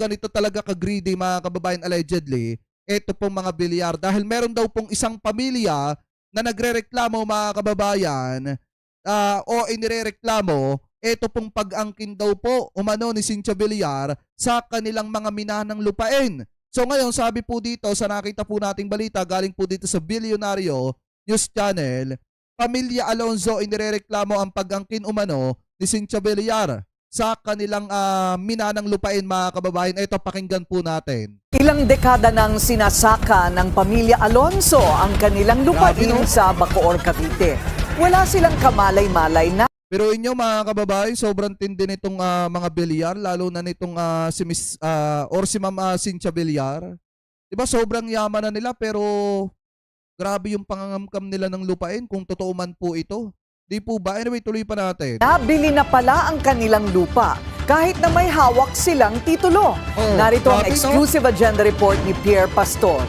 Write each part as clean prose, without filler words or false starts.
ganito talaga ka-greedy mga kababayan allegedly, ito pong mga bilyar. Dahil meron daw pong isang pamilya na nagrereklamo mga kababayan o inirereklamo, ito pong pag-angkin daw po umano ni Cynthia Villar sa kanilang mga minanang lupain. So ngayon sabi po dito sa nakita po nating balita galing po dito sa Bilyonaryo News Channel, Pamilya Alonzo inirereklamo ang pag-angkin umano ni Cynthia Villar sa kanilang minanang lupain mga kababayan. Ito, pakinggan po natin. Ilang dekada nang sinasaka ng pamilya Alonzo ang kanilang lupain sa Bacoor, Cavite. Wala silang kamalay-malay na. Pero inyo mga kababayan, sobrang tindi nitong mga Villar, lalo na nitong si Miss or si Ma'am Cynthia Villar. Diba sobrang yaman na nila pero grabe yung pangangamkam nila ng lupain kung totoo man po ito. Di po ba? Anyway, tuloy pa natin. Nabili na pala ang kanilang lupa kahit na may hawak silang titulo. Narito ang exclusive agenda report ni Pierre Pastor.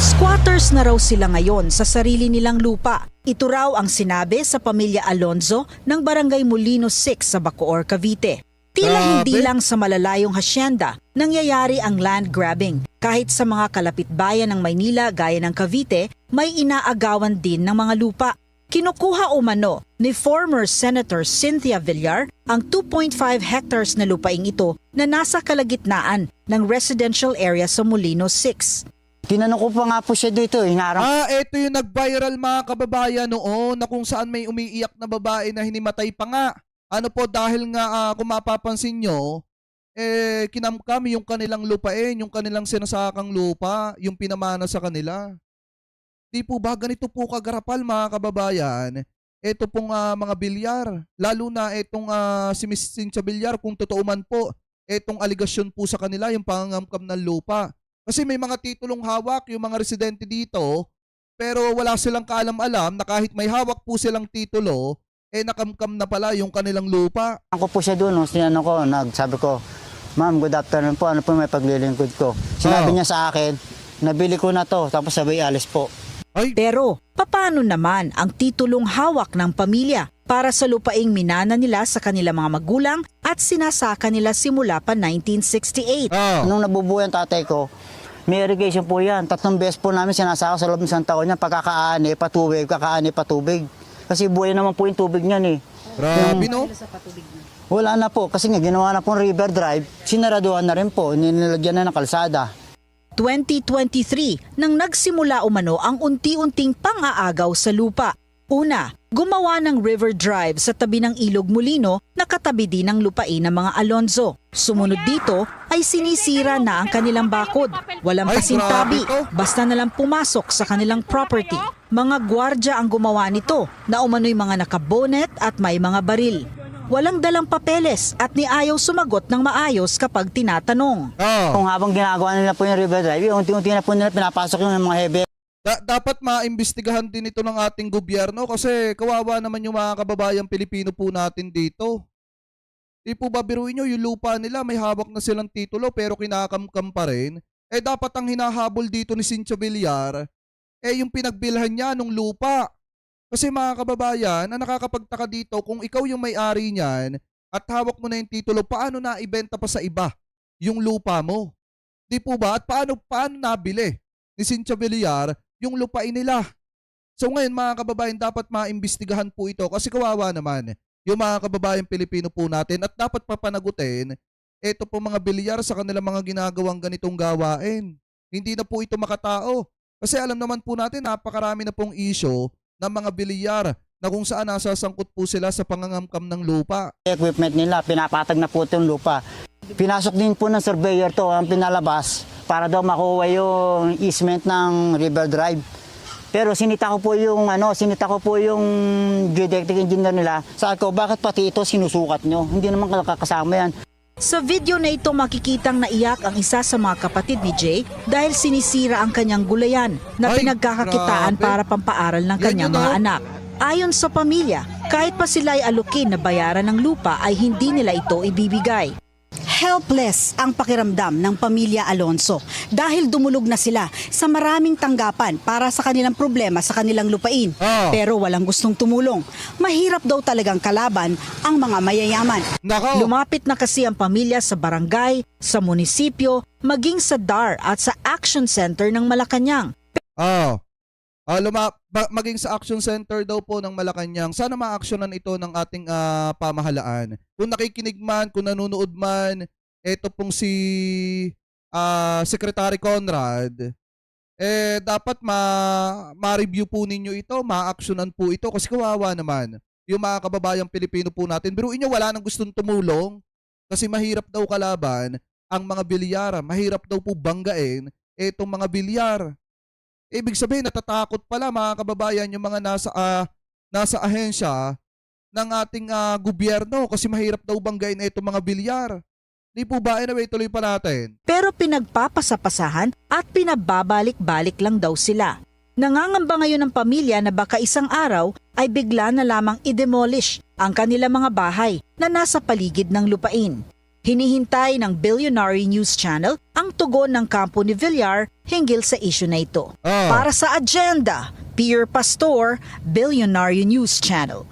Squatters na raw sila ngayon sa sarili nilang lupa. Ito raw ang sinabi sa pamilya Alonzo ng Barangay Molino 6 sa Bacoor, Cavite. Tila hindi lang sa malalayong hasyenda nangyayari ang land grabbing. Kahit sa mga kalapitbayan ng Maynila gaya ng Cavite, may inaagawan din ng mga lupa. Kinukuha umano ni former Senator Cynthia Villar ang 2.5 hectares na lupaing ito na nasa kalagitnaan ng residential area sa Molino 6. Tinanong ko pa nga po siya dito. Ito yung nag-viral mga kababayan noon na kung saan may umiiyak na babae na hinimatay pa nga. Ano po, dahil nga kung mapapansin nyo, kinamkam yung kanilang lupain, yung kanilang sinasakang lupa, yung pinamana sa kanila. Di po ba ganito po kagarapal mga kababayan? Ito pong mga Villar, lalo na itong si Miss Cynthia Villar, kung totoo man po, itong aligasyon po sa kanila, yung pangangamkam ng lupa. Kasi may mga titulong hawak yung mga residente dito, pero wala silang kaalam-alam na kahit may hawak po silang titulo, nakamkam na pala yung kanilang lupa. Ako po siya doon, sabi ko, Ma'am, good afternoon po, ano po may paglilingkod ko. Sinabi niya sa akin, nabili ko na to, tapos sabay alis po. Pero, paano naman ang titulong hawak ng pamilya para sa lupaing minana nila sa kanilang mga magulang at sinasaka nila simula pa 1968? Nung nabubuhay ang tatay ko, may irrigation po yan. 3 beses po namin sinasaka sa loob ng isang taon yan. Pagkakaani, patubig, kakaani, patubig. Kasi buhay naman po yung tubig niyan eh. Grabe no? Wala na po, kasi nga ginawa na pong river drive, sinaraduhan na rin po, nilagyan na ng kalsada. 2023 nang nagsimula umano ang unti-unting pang-aagaw sa lupa. Una, gumawa ng river drive sa tabi ng Ilog Molino na katabi din ng lupain ng mga Alonzo. Sumunod dito ay sinisira na ang kanilang bakod. Walang pasintabi, basta nalang pumasok sa kanilang property. Mga gwardya ang gumawa nito na umano'y mga nakabonet at may mga baril. Walang dalang papeles at ni ayaw sumagot ng maayos kapag tinatanong. Kung habang ginagawa nila po yung river drive, unti-unti na po nila pinapasok yung mga heavy. Dapat maimbestigahan din ito ng ating gobyerno kasi kawawa naman yung mga kababayang Pilipino po natin dito. Di po ba biruin nyo, yung lupa nila may hawak na silang titulo pero kinakamkam pa rin. Dapat ang hinahabol dito ni Cynthia Villar, yung pinagbilhan niya ng lupa. Kasi mga kababayan, ang nakakapagtaka dito, kung ikaw yung may-ari niyan at hawak mo na yung titulo, paano na ibenta pa sa iba yung lupa mo? Di po ba? At paano nabili ni Cynthia Villar yung lupain nila? So ngayon mga kababayan, dapat maimbestigahan po ito kasi kawawa naman yung mga kababayan Pilipino po natin at dapat papanagutin ito po mga Villar sa kanilang mga ginagawang ganitong gawain. Hindi na po ito makatao. Kasi alam naman po natin, napakarami na pong issue ng mga Villar na kung saan nasasangkot po sila sa pangangamkam ng lupa. Equipment nila, pinapatag na po yung lupa. Pinasok din po ng surveyor to ang pinalabas para daw makuha yung easement ng river drive. Pero sinita ko po yung geodetic engineer nila. Sabi ko, bakit pati ito sinusukat nyo? Hindi naman kakasama yan. Sa video na ito makikitang naiyak ang isa sa mga kapatid ni Jay dahil sinisira ang kanyang gulayan na pinagkakakitaan para pampaaral ng kanyang mga anak. Ayon sa pamilya, kahit pa sila ay alukin na bayaran ng lupa ay hindi nila ito ibibigay. Helpless ang pakiramdam ng pamilya Alonso dahil dumulog na sila sa maraming tanggapan para sa kanilang problema sa kanilang lupain. Pero walang gustong tumulong. Mahirap daw talagang kalaban ang mga mayayaman. Nako. Lumapit na kasi ang pamilya sa barangay, sa munisipyo, maging sa DAR at sa Action Center ng Malacanang. Maging sa Action Center daw po ng Malacanang. Sana ma-actionan ito ng ating pamahalaan. Kung nakikinig man, kung nanonood man, ito pong si Secretary Conrad, dapat ma-review po ninyo ito, ma-actionan po ito kasi kawawa naman yung mga kababayang Pilipino po natin. Biruin nyo, wala nang gustong tumulong kasi mahirap daw kalaban ang mga bilyara. Mahirap daw po banggain itong mga bilyar. Ibig sabihin, natatakot pala mga kababayan yung mga nasa ahensya ng ating gobyerno kasi mahirap daw banggain itong mga bilyar. Di po ba? Anyway, tuloy pa natin. Pero pinagpapasapasahan at pinababalik-balik lang daw sila. Nangangamba ngayon ng pamilya na baka isang araw ay bigla na lamang i-demolish ang kanilang mga bahay na nasa paligid ng lupain. Hinihintay ng Billionaire News Channel ang tugon ng kampo ni Villar hinggil sa issue na ito. Para sa agenda, Pierre Pastor, Billionaire News Channel.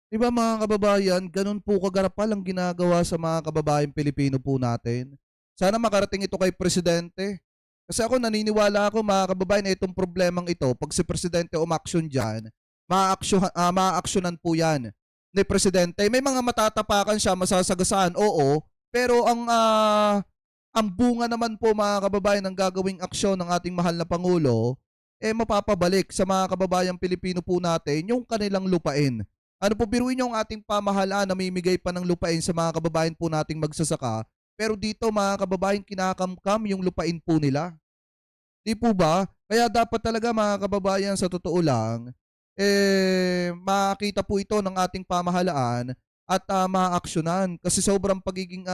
Diba mga kababayan, ganun po kagarapal ang ginagawa sa mga kababayang Pilipino po natin. Sana makarating ito kay Presidente. Kasi ako naniniwala ako mga kababayan, itong problemang ito, pag si Presidente umaksyon dyan, ma-aksyonan po yan ni Presidente. May mga matatapakan siya, masasagasaan, oo. Pero ang bunga naman po mga kababayan ng gagawing aksyon ng ating mahal na Pangulo, mapapabalik sa mga kababayang Pilipino po natin yung kanilang lupain. Ano po, biruin nyo ang ating pamahalaan na namimigay pa ng lupain sa mga kababayan po nating magsasaka. Pero dito mga kababayan, kinakamkam yung lupain po nila. Di po ba? Kaya dapat talaga mga kababayan, sa totoo lang, makita po ito ng ating pamahalaan at maaksyonan kasi sobrang pagiging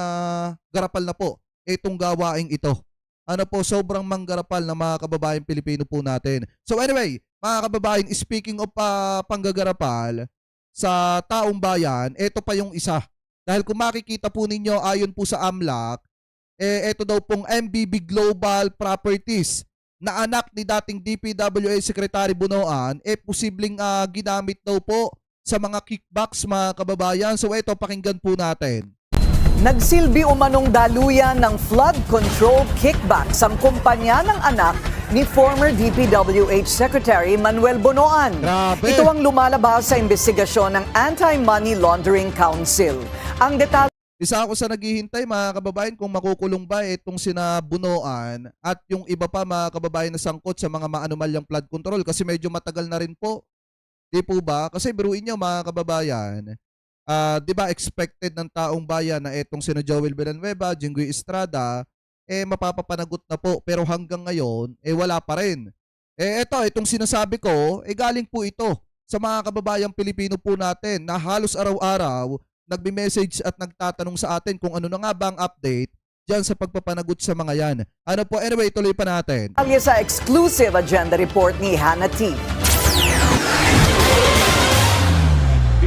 garapal na po itong gawaing ito. Ano po, sobrang manggarapal ng mga kababayan Pilipino po natin. So anyway, mga kababayan, speaking of panggagarapal sa taong bayan, ito pa yung isa. Dahil kung makikita po ninyo, ayon po sa AMLAC, ito daw pong MBB Global Properties na anak ni dating DPWH Secretary Bunoan, posibleng ginamit daw po sa mga kickbacks mga kababayan. So ito, pakinggan po natin. Nagsilbi umanong daluyan ng flood control kickbacks ang kumpanya ng anak ni former DPWH Secretary Manuel Bunoan. Grabe. Ito ang lumalabas sa investigasyon ng Anti-Money Laundering Council. Ang detalye Isa ako sa naghihintay mga kababayan kung makukulong ba itong sina Bunoan at yung iba pa mga kababayan na sangkot sa mga maanumalyang flood control kasi medyo matagal na rin po. Di po ba? Kasi biruin nyo mga kababayan, di ba expected ng taong bayan na itong sina Joel Villanueva, Jinggoy Estrada, mapapapanagot na po. Pero hanggang ngayon, wala pa rin. Itong sinasabi ko, galing po ito sa mga kababayang Pilipino po natin na halos araw-araw nagme-message at nagtatanong sa atin kung ano na nga ba ang update dyan sa pagpapanagot sa mga yan. Ano po, anyway, tuloy pa natin. sa exclusive agenda report ni Hannah T.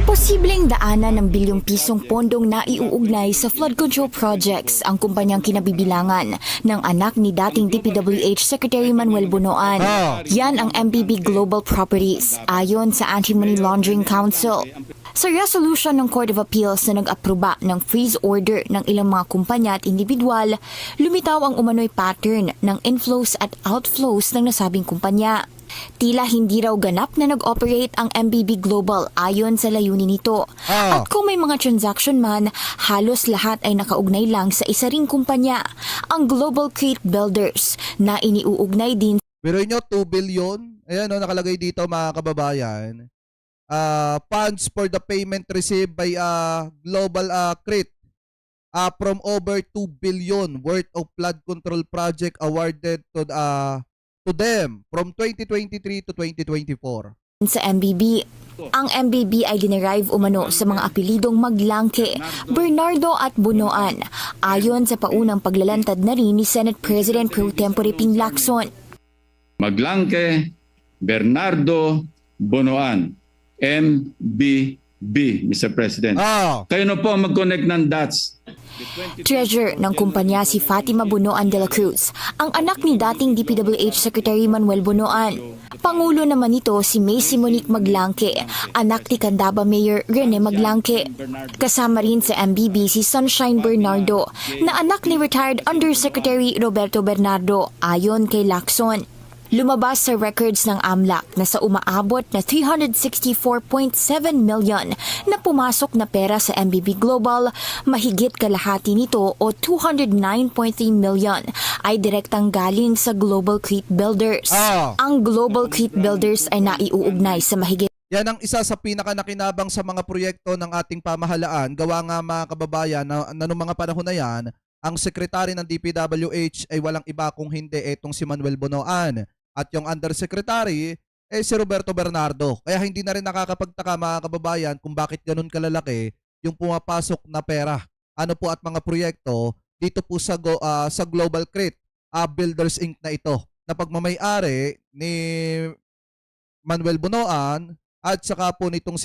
Posibleng daanan ng bilyong pisong pondong naiuugnay sa flood control projects ang kumpanyang kinabibilangan ng anak ni dating DPWH Secretary Manuel Bunoan. Yan ang MBB Global Properties ayon sa Anti-Money Laundering Council. Sa resolution ng Court of Appeals na nag-aproba ng freeze order ng ilang mga kumpanya at individual, lumitaw ang umano'y pattern ng inflows at outflows ng nasabing kumpanya. Tila hindi raw ganap na nag-operate ang MBB Global ayon sa layunin nito. At kung may mga transaction man, halos lahat ay nakaugnay lang sa isa ring kumpanya, ang Global Crate Builders, na iniuugnay din. Pero nyo, 2 billion, ayan o, nakalagay dito mga kababayan, funds for the payment received by Global Crate from over 2 billion worth of flood control project awarded to them from 2023 to 2024. Sa MBB. Ang MBB ay dinerive umano sa mga apelidong Maglangke, Bernardo at Bunoan, ayon sa paunang paglalantad na rin ni Senate President Pro Tempore Ping Lacson. Maglangke, Bernardo, Bunoan, MBB, Mr. President. Kayo na po mag-connect ng dots. Treasurer ng kumpanya si Fatima Bunoan de la Cruz, ang anak ni dating DPWH Secretary Manuel Bunoan. Pangulo naman nito si Macy Monique Maglangke, anak ni Candaba Mayor Rene Maglangke. Kasama rin sa MBB si Sunshine Bernardo, na anak ni retired Undersecretary Roberto Bernardo, ayon kay Lacson. Lumabas sa records ng AMLAC na sa umaabot na 364.7 million na pumasok na pera sa MBB Global, mahigit kalahati nito o 209.3 million ay direktang galing sa Global Crete Builders. Ang Global Crete Builders ay naiuugnay sa mahigit Yan ang isa sa pinakanakinabang sa mga proyekto ng ating pamahalaan. Gawa nga mga kababayan na noong mga panahon na yan, ang sekretary ng DPWH ay walang iba kung hindi etong si Manuel Bunoan. At yung undersecretary si Roberto Bernardo. Kaya hindi na rin nakakapagtaka mga kababayan kung bakit ganun kalalaki yung pumapasok na pera. Ano po at mga proyekto dito po sa Global Crete Builders Inc. na ito na pagmamay-ari ni Manuel Bunoan at saka po nitong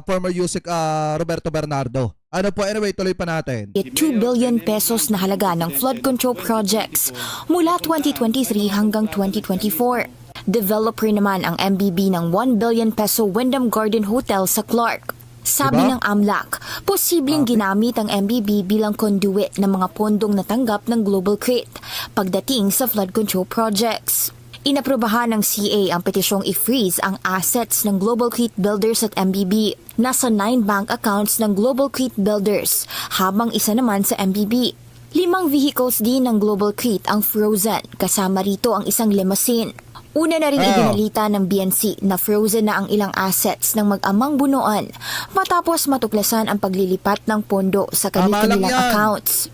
former Yusek Roberto Bernardo. Ano po, anyway, tuloy pa natin. 2 billion pesos na halaga ng flood control projects mula 2023 hanggang 2024. Developer naman ang MBB ng 1 billion peso Wyndham Garden Hotel sa Clark. Sabi ng AMLAC, posibleng ginamit ang MBB bilang conduit ng mga pondong natanggap ng Global Crete pagdating sa flood control projects. Inaprobahan ng CA ang petisyong i-freeze ang assets ng Global Crete Builders at MBB. Nasa 9 bank accounts ng Global Crete Builders, habang isa naman sa MBB. 5 vehicles din ng Global Crete ang frozen, kasama rito ang isang limousine. Una na rin ibinalita ng BNC na frozen na ang ilang assets ng mag-amang Bunoan matapos matuklasan ang paglilipat ng pondo sa kanilang accounts.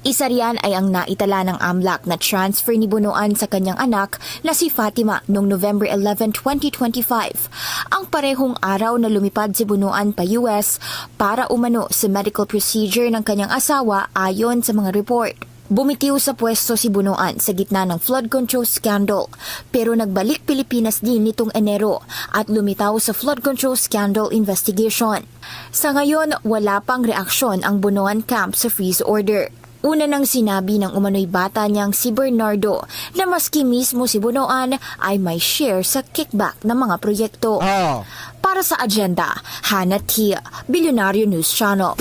Isa riyan ay ang naitala ng AMLAC na transfer ni Bunoan sa kanyang anak na si Fatima noong November 11, 2025. Ang parehong araw na lumipad si Bunoan pa US para umano sa medical procedure ng kanyang asawa ayon sa mga report. Bumitiw sa pwesto si Bunoan sa gitna ng flood control scandal pero nagbalik Pilipinas din nitong Enero at lumitaw sa flood control scandal investigation. Sa ngayon, wala pang reaksyon ang Bunoan camp sa freeze order. Una nang sinabi ng umano'y bata niyang si Bernardo na maski mismo si Bunoan ay may share sa kickback ng mga proyekto. Para sa agenda, Hannah Tia, Billionaire News Channel.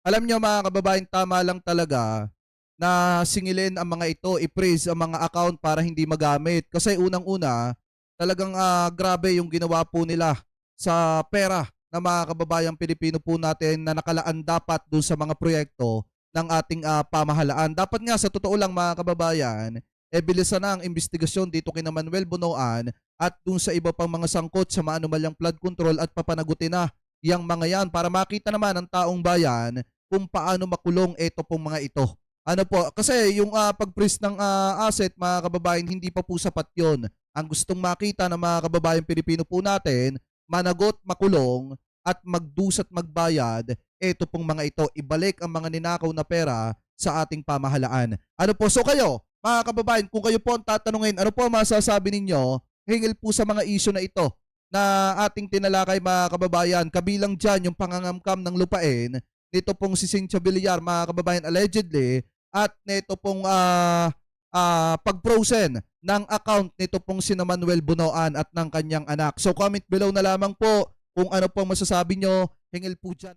Alam niyo mga kababayan, tama lang talaga na singilin ang mga ito, i-freeze ang mga account para hindi magamit. Kasi unang-una, talagang grabe yung ginawa po nila sa pera ng mga kababayang Pilipino po natin na nakalaan dapat dun sa mga proyekto ng ating pamahalaan. Dapat nga sa totoo lang mga kababayan, bilisan na ang investigasyon dito kina Manuel Bunoan at dun sa iba pang mga sangkot sa maanumalyang flood control at papanagutin na yang mga yan para makita naman ng taong bayan kung paano makulong ito pong mga ito. Ano po, kasi yung pag-freeze ng asset mga kababayan, hindi pa po sapat yun. Ang gustong makita ng mga kababayan Pilipino po natin, managot, makulong at magdusat magbayad, ito pong mga ito, ibalik ang mga ninakaw na pera sa ating pamahalaan. Ano po, so kayo, mga kababayan, kung kayo po ang tatanungin, ano po masasabi ninyo hinggil po sa mga issue na ito na ating tinalakay mga kababayan, kabilang dyan yung pangangamkam ng lupain, nito pong si Cynthia Villar, mga kababayan, allegedly, at nito pong pag-frozen ng account nito pong si Manuel Bunoan at ng kanyang anak. So comment below na lamang po kung ano pong masasabi nyo hinggil po dyan.